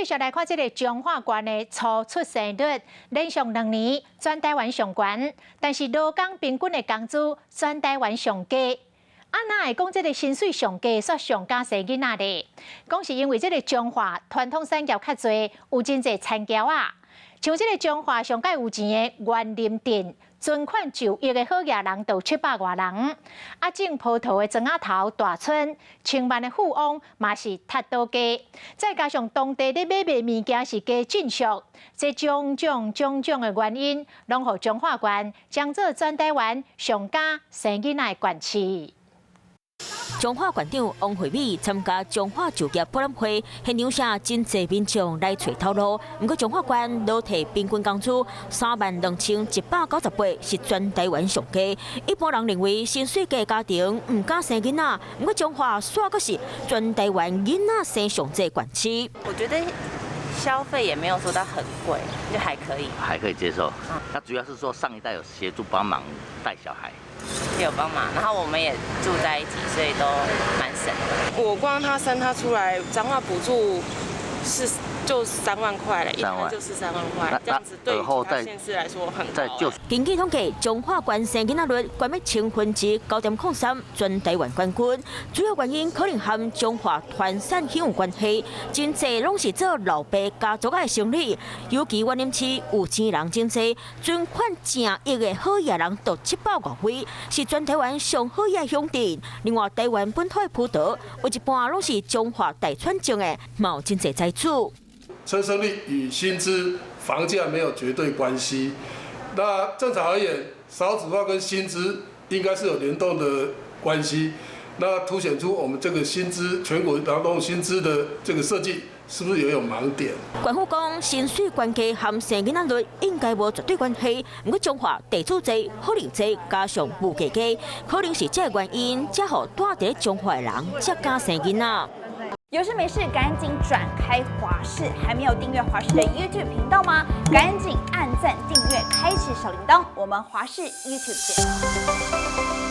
继续来看这个彰化县的初出生率连续2年全台湾上悬，但是劳工平均的工资全台湾上低。哪会讲这个薪水上低，却上加生囡仔呢？讲是因为这个彰化传统产业较侪，有真侪产业啊。像这个彰化上界有钱的园林镇，存款就业的好野人就700多人。种葡萄的庄仔头大村，千万的富翁嘛是踢倒家。再加上当地咧买卖物件是加进修，这种的原因，拢互彰化县将做全台湾上加生囡仔的县市。彰化县长王惠美参加彰化就业博览会，现场下真侪民众来找头路。不过彰化县劳体平均工资32198，是全台湾上低。一般人认为薪水低的家庭唔敢生囡仔，不过彰化煞个是全台湾囡仔生上济县市。我觉得消费也没有说到很贵，就还可以，还可以接受。那主要是说上一代有协助帮忙带小孩。也有帮忙，然后我们也住在一起，所以都蛮省的。我光他生他出来，彰化补助是就3万块了，一胎就是3万块，这样子对于其他县市来说很高。根据统计，彰化县生囡仔率关于9.03%，全台湾冠军。主要原因可能和彰化团产很有关系，真侪拢是做老爸家族的生意，尤其园林区有钱人真侪，存款正亿的好野人都700多位，是全台湾上好野乡镇。另外，台湾本土的葡萄有一半拢是彰化大川种的，冇真侪财主。车生率与薪资、房价没有绝对关系。那正常而言，少子化跟薪资应该是有联动的关系。那凸显出我们这个薪资全国劳动薪资的这个设计是不是也有盲点？官府讲薪水关系和生囡仔率应该无绝对关系，不过彰化地主多、福利多，加上物价低，可能是这个原因，才互住在彰化的人才敢生囡仔。有事没事赶紧转开华视，还没有订阅华视的 YouTube 频道吗？赶紧按赞、订阅、开启小铃铛，我们华视 YouTube 见。